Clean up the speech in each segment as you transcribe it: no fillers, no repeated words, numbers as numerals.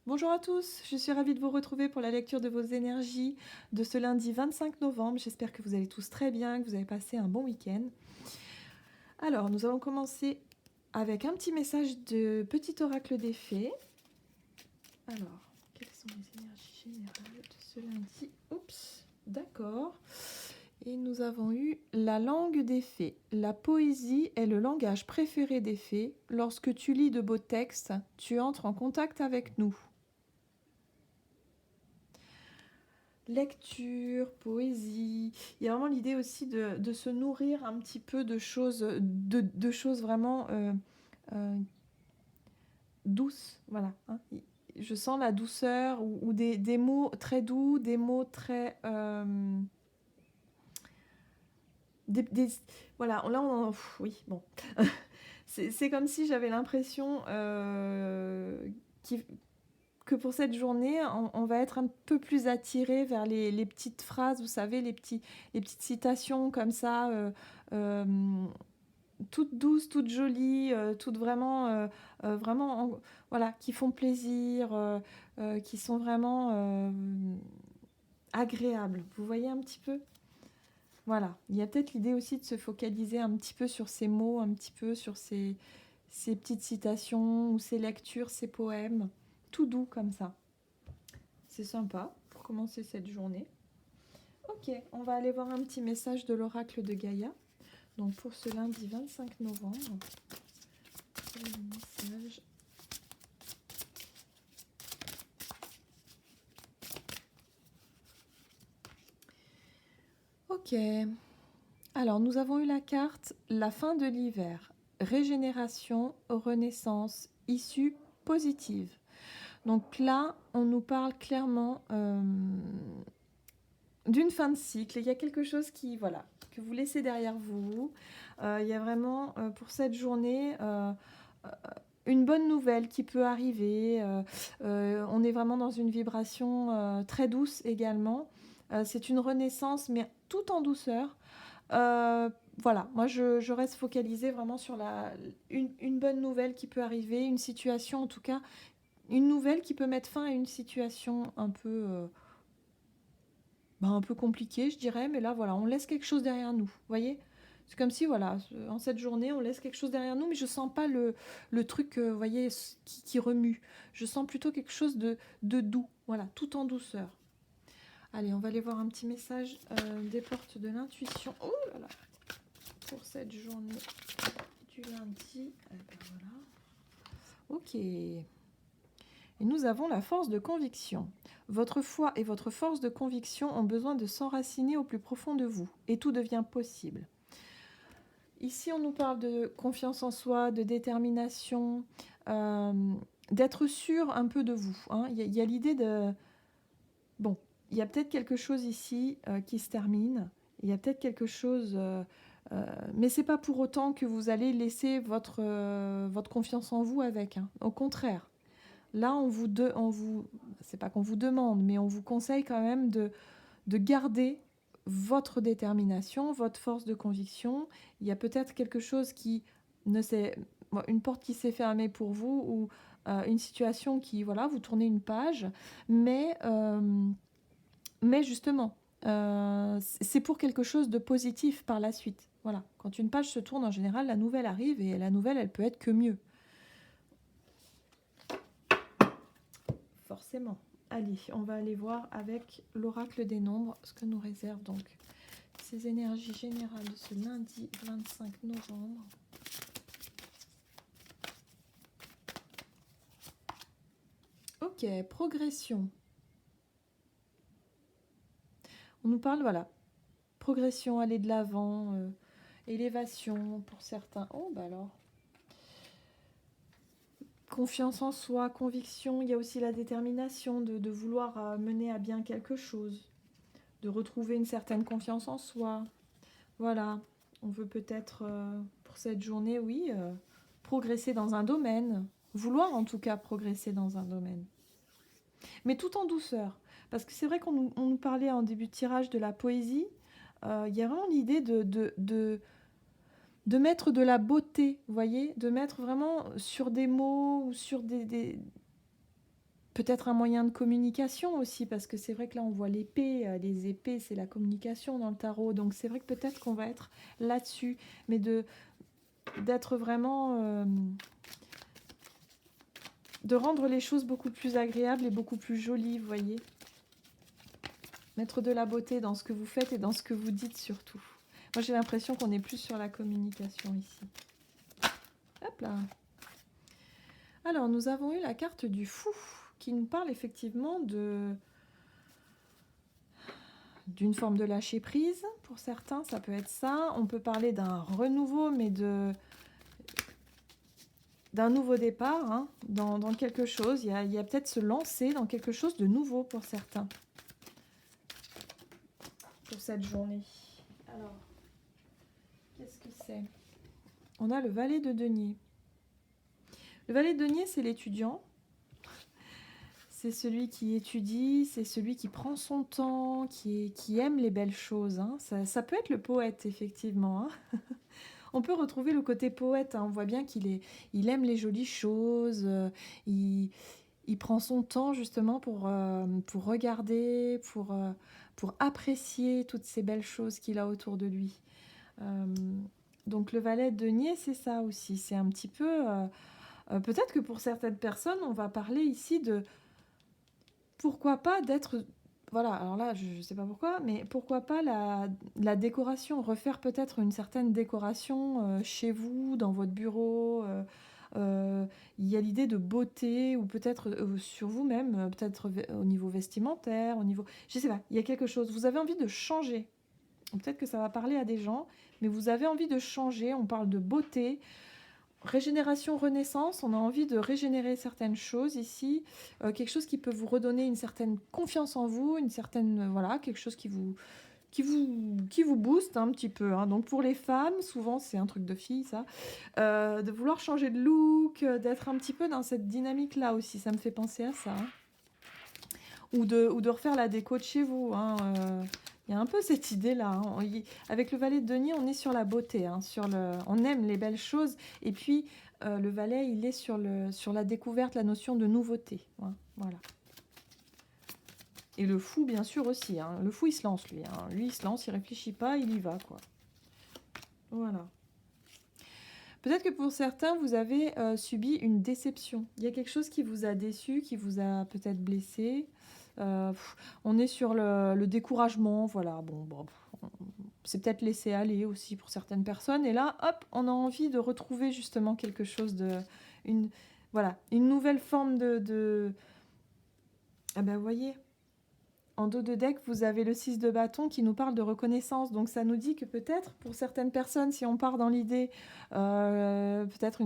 Bonjour à tous, je suis ravie de vous retrouver pour la lecture de vos énergies de ce lundi 25 novembre. J'espère que vous allez tous très bien, que vous avez passé un bon week-end. Alors, nous allons commencer avec un petit message de petit oracle des fées. Alors, quelles sont les énergies générales de ce lundi? Oups, d'accord. Et nous avons eu la langue des fées. La poésie est le langage préféré des fées. Lorsque tu lis de beaux textes, tu entres en contact avec nous. Lecture, poésie. Il y a vraiment l'idée aussi de se nourrir un petit peu de choses vraiment euh, douces. Voilà. Hein. Je sens la douceur ou des mots très doux, des mots très... des- voilà, là on... oui, bon. C'est comme si j'avais l'impression que pour cette journée, on va être un peu plus attiré vers les petites phrases, vous savez, les petites citations comme ça, euh, toutes douces, toutes jolies, toutes vraiment, voilà, qui font plaisir, qui sont vraiment agréables. Vous voyez un petit peu? Voilà. Il y a peut-être l'idée aussi de se focaliser un petit peu sur ces mots, un petit peu sur ces petites citations ou ces lectures, ces poèmes, tout doux comme ça. C'est sympa pour commencer cette journée. Ok, on va aller voir un petit message de l'oracle de Gaïa. Donc pour ce lundi 25 novembre, quel est le message? Ok, alors nous avons eu la carte la fin de l'hiver, régénération, renaissance, issue positive. Donc là, on nous parle clairement d'une fin de cycle. Il y a quelque chose qui, voilà, que vous laissez derrière vous. Il y a vraiment pour cette journée une bonne nouvelle qui peut arriver. On est vraiment dans une vibration très douce également. C'est une renaissance, mais tout en douceur. Voilà, moi je reste focalisée vraiment sur une bonne nouvelle qui peut arriver, une situation en tout cas, une nouvelle qui peut mettre fin à une situation un peu compliquée, je dirais, mais là voilà, on laisse quelque chose derrière nous, vous voyez. C'est comme si, voilà, en cette journée, on laisse quelque chose derrière nous, mais je sens pas le truc, vous voyez, qui remue. Je sens plutôt quelque chose de doux, voilà, tout en douceur. Allez, on va aller voir un petit message des portes de l'intuition. Oh là là, pour cette journée du lundi. Eh ben voilà. Ok. Et nous avons la force de conviction. Votre foi et votre force de conviction ont besoin de s'enraciner au plus profond de vous, et tout devient possible. Ici, on nous parle de confiance en soi, de détermination, euh, d'être sûr un peu de vous. Hein. Il y a l'idée de... Bon, il y a peut-être quelque chose ici qui se termine. Il y a peut-être quelque chose... mais c'est pas pour autant que vous allez laisser votre confiance en vous avec. Hein. Au contraire. Là, c'est pas qu'on vous demande, mais on vous conseille quand même de garder votre détermination, votre force de conviction. Il y a peut-être quelque chose qui ne s'est, une porte qui s'est fermée pour vous ou une situation qui, voilà, vous tournez une page, mais justement, c'est pour quelque chose de positif par la suite. Voilà, quand une page se tourne, en général, la nouvelle arrive et la nouvelle, elle peut être que mieux. Forcément. Allez, on va aller voir avec l'oracle des nombres ce que nous réserve donc ces énergies générales de ce lundi 25 novembre. Ok, progression. On nous parle, voilà, progression, aller de l'avant, élévation pour certains. Oh, bah alors. Confiance en soi, conviction, il y a aussi la détermination de vouloir mener à bien quelque chose, de retrouver une certaine confiance en soi. Voilà, on veut peut-être pour cette journée, oui, progresser dans un domaine, vouloir en tout cas progresser dans un domaine, mais tout en douceur. Parce que c'est vrai on nous parlait en début de tirage de la poésie, il y a vraiment l'idée de mettre de la beauté, vous voyez, de mettre vraiment sur des mots ou sur peut-être un moyen de communication aussi, parce que c'est vrai que là on voit l'épée, les épées c'est la communication dans le tarot, donc c'est vrai que peut-être qu'on va être là-dessus, mais d'être vraiment, de rendre les choses beaucoup plus agréables et beaucoup plus jolies, vous voyez. Mettre de la beauté dans ce que vous faites et dans ce que vous dites surtout. Moi j'ai l'impression qu'on est plus sur la communication ici. Hop là. Alors nous avons eu la carte du fou qui nous parle effectivement d'une forme de lâcher prise. Pour certains ça peut être ça. On peut parler d'un renouveau, mais d'un nouveau départ, hein, dans quelque chose. Il y a peut-être se lancer dans quelque chose de nouveau pour certains. Pour cette journée. Alors, qu'est-ce que c'est? On a le valet de denier. Le valet de denier, c'est l'étudiant. C'est celui qui étudie, c'est celui qui prend son temps, qui aime les belles choses. Hein. Ça peut être le poète, effectivement. Hein. On peut retrouver le côté poète. Hein. On voit bien il aime les jolies choses. Il prend son temps, justement, pour regarder, pour apprécier toutes ces belles choses qu'il a autour de lui. Donc, le valet de denier, c'est ça aussi. C'est un petit peu... peut-être que pour certaines personnes, on va parler ici de... Pourquoi pas d'être... Voilà, alors là, je ne sais pas pourquoi, mais pourquoi pas la décoration, refaire peut-être une certaine décoration chez vous, dans votre bureau. Il y a l'idée de beauté, ou peut-être sur vous-même, peut-être au niveau vestimentaire, au niveau... Je ne sais pas, il y a quelque chose. Vous avez envie de changer. Peut-être que ça va parler à des gens, mais vous avez envie de changer. On parle de beauté. Régénération, renaissance, on a envie de régénérer certaines choses ici, quelque chose qui peut vous redonner une certaine confiance en vous, une certaine, voilà, quelque chose qui vous booste un petit peu. Hein. Donc pour les femmes, souvent c'est un truc de fille ça, de vouloir changer de look, d'être un petit peu dans cette dynamique-là aussi, ça me fait penser à ça. Hein. Ou de refaire la déco de chez vous. Hein, il y a un peu cette idée-là. Hein. Avec le valet de denier, on est sur la beauté. Hein, on aime les belles choses. Et puis, le valet, il est sur la découverte, la notion de nouveauté. Hein, voilà. Et le fou, bien sûr, aussi. Hein. Le fou, il se lance, lui. Hein. Lui, il se lance, il réfléchit pas, il y va, quoi. Voilà. Peut-être que pour certains, vous avez subi une déception. Il y a quelque chose qui vous a déçu, qui vous a peut-être blessé. On est sur le découragement, voilà. Bon, c'est peut-être laissé aller aussi pour certaines personnes. Et là, hop, on a envie de retrouver justement quelque chose une nouvelle forme de... Ah ben, vous voyez, en dos de deck, vous avez le 6 de bâton qui nous parle de reconnaissance. Donc ça nous dit que peut-être, pour certaines personnes, si on part dans l'idée, peut-être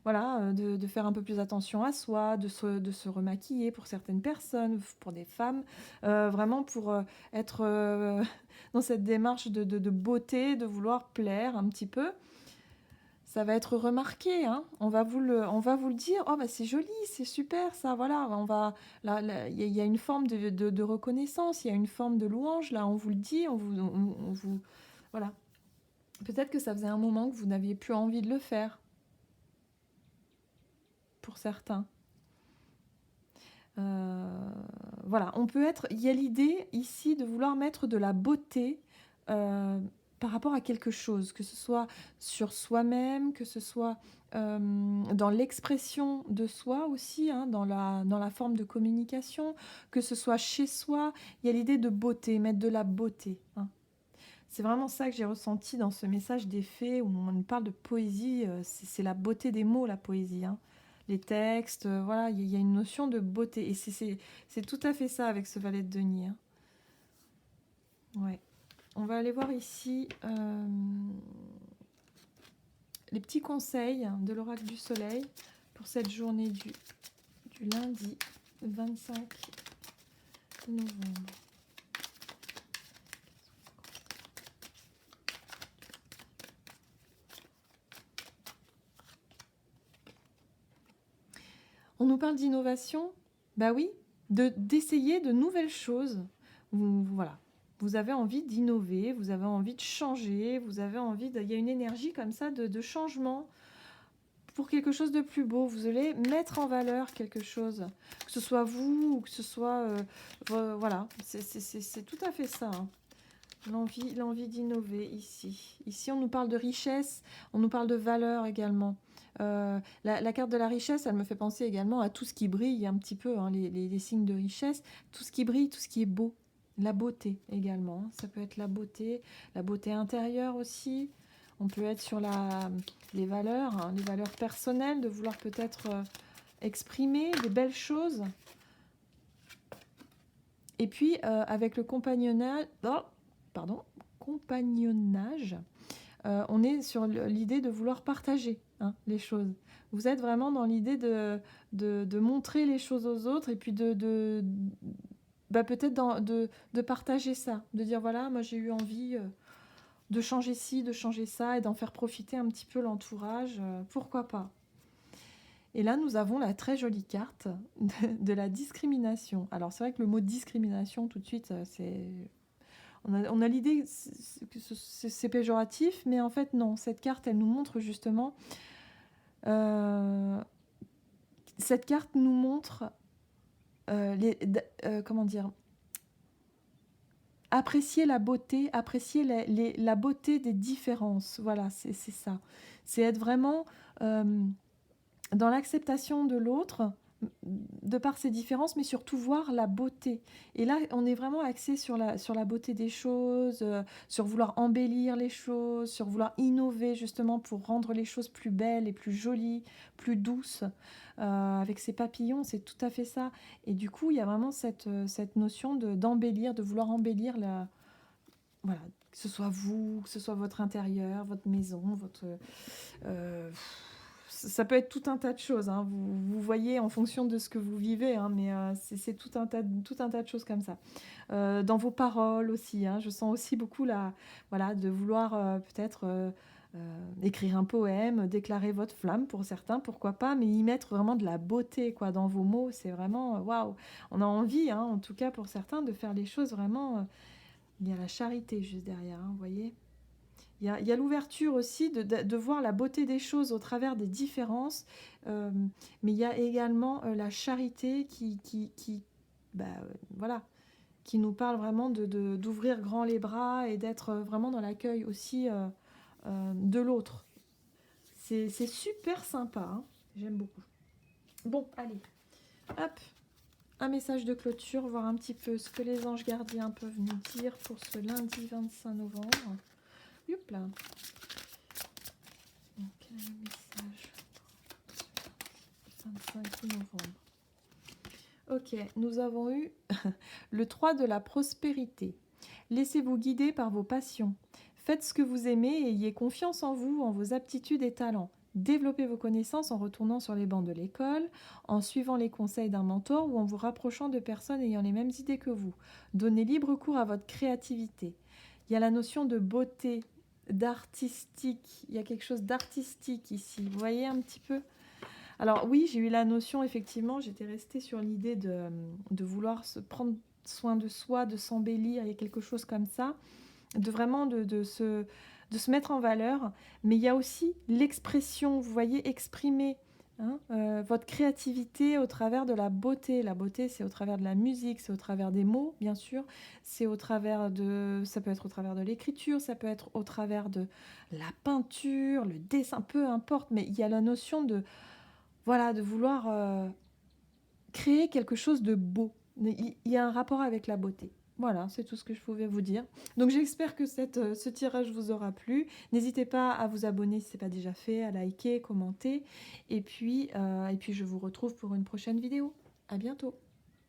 voilà, de faire un peu plus attention à soi, de se remaquiller pour certaines personnes, pour des femmes, vraiment pour être dans cette démarche de beauté, de vouloir plaire un petit peu. Ça va être remarqué, hein. On va vous le dire. Oh, bah, c'est joli, c'est super, ça, voilà. Il y a une forme de reconnaissance, il y a une forme de louange, là, on vous le dit, on vous... Voilà. Peut-être que ça faisait un moment que vous n'aviez plus envie de le faire, pour certains. Voilà, il y a l'idée ici de vouloir mettre de la beauté par rapport à quelque chose, que ce soit sur soi-même, que ce soit dans l'expression de soi aussi, hein, dans la forme de communication, que ce soit chez soi. Il y a l'idée de beauté, mettre de la beauté. Hein. C'est vraiment ça que j'ai ressenti dans ce message des fées où on parle de poésie. C'est la beauté des mots, la poésie. Hein. Les textes, voilà, il y a une notion de beauté. Et c'est tout à fait ça avec ce valet de denier. Hein. Ouais. On va aller voir ici les petits conseils de l'oracle du soleil pour cette journée du lundi 25 novembre. On nous parle d'innovation, bah oui, d'essayer de nouvelles choses. Voilà. Vous avez envie d'innover, vous avez envie de changer, vous avez envie il y a une énergie comme ça de changement. pour quelque chose de plus beau. Vous allez mettre en valeur quelque chose, que ce soit vous ou que ce soit... voilà, c'est tout à fait ça. Hein. L'envie d'innover ici. Ici, on nous parle de richesse, on nous parle de valeur également. La carte de la richesse, elle me fait penser également à tout ce qui brille un petit peu, hein, les signes de richesse, tout ce qui brille, tout ce qui est beau. La beauté également, ça peut être la beauté intérieure aussi. On peut être sur les valeurs, hein, les valeurs personnelles, de vouloir peut-être exprimer des belles choses. Et puis, avec le compagnonnage, on est sur l'idée de vouloir partager, hein, les choses. Vous êtes vraiment dans l'idée de montrer les choses aux autres et puis peut-être de partager ça, de dire voilà, moi j'ai eu envie de changer ci, de changer ça et d'en faire profiter un petit peu l'entourage, pourquoi pas. Et là, nous avons la très jolie carte de la discrimination. Alors, c'est vrai que le mot discrimination, tout de suite, on a l'idée que c'est péjoratif, mais en fait, non. Cette carte, elle nous montre justement... cette carte nous montre... comment dire, apprécier la beauté, apprécier la beauté des différences. Voilà, c'est ça. C'est être vraiment dans l'acceptation de l'autre, de par ses différences, mais surtout voir la beauté. Et là, on est vraiment axé sur la beauté des choses, sur vouloir embellir les choses, sur vouloir innover justement pour rendre les choses plus belles et plus jolies, plus douces. Avec ces papillons, c'est tout à fait ça. Et du coup, il y a vraiment cette notion d'embellir, de vouloir embellir voilà, que ce soit vous, que ce soit votre intérieur, votre maison, votre... ça peut être tout un tas de choses, hein. Vous voyez en fonction de ce que vous vivez, hein, mais c'est tout un tas de choses comme ça. Dans vos paroles aussi, hein, je sens aussi beaucoup voilà, de vouloir peut-être écrire un poème, déclarer votre flamme pour certains, pourquoi pas, mais y mettre vraiment de la beauté quoi, dans vos mots, c'est vraiment waouh. On a envie, hein, en tout cas pour certains, de faire les choses vraiment... il y a la charité juste derrière, hein, vous voyez. Il y a l'ouverture aussi de voir la beauté des choses au travers des différences, mais il y a également la charité voilà, qui nous parle vraiment d'ouvrir grand les bras et d'être vraiment dans l'accueil aussi de l'autre. C'est super sympa, hein. J'aime beaucoup. Bon, allez, hop, un message de clôture, voir un petit peu ce que les anges gardiens peuvent nous dire pour ce lundi 25 novembre. Youp là. Donc, quel est le message 25 novembre. Ok, nous avons eu le 3 de la prospérité. Laissez-vous guider par vos passions. Faites ce que vous aimez et ayez confiance en vous, en vos aptitudes et talents. Développez vos connaissances en retournant sur les bancs de l'école, en suivant les conseils d'un mentor ou en vous rapprochant de personnes ayant les mêmes idées que vous. Donnez libre cours à votre créativité. Il y a la notion de beauté, d'artistique. Il y a quelque chose d'artistique ici. Vous voyez un petit peu ? Alors oui, j'ai eu la notion, effectivement, j'étais restée sur l'idée de vouloir se prendre soin de soi, de s'embellir, il y a quelque chose comme ça, de vraiment de se mettre en valeur. Mais il y a aussi l'expression, vous voyez, exprimer hein, votre créativité au travers de la beauté. La beauté, c'est au travers de la musique, c'est au travers des mots, bien sûr. C'est au travers ça peut être au travers de l'écriture, ça peut être au travers de la peinture, le dessin, peu importe. Mais il y a la notion voilà, de vouloir créer quelque chose de beau. Il y a un rapport avec la beauté. Voilà, c'est tout ce que je pouvais vous dire. Donc j'espère que ce tirage vous aura plu. N'hésitez pas à vous abonner si ce n'est pas déjà fait, à liker, commenter. Et puis je vous retrouve pour une prochaine vidéo. À bientôt.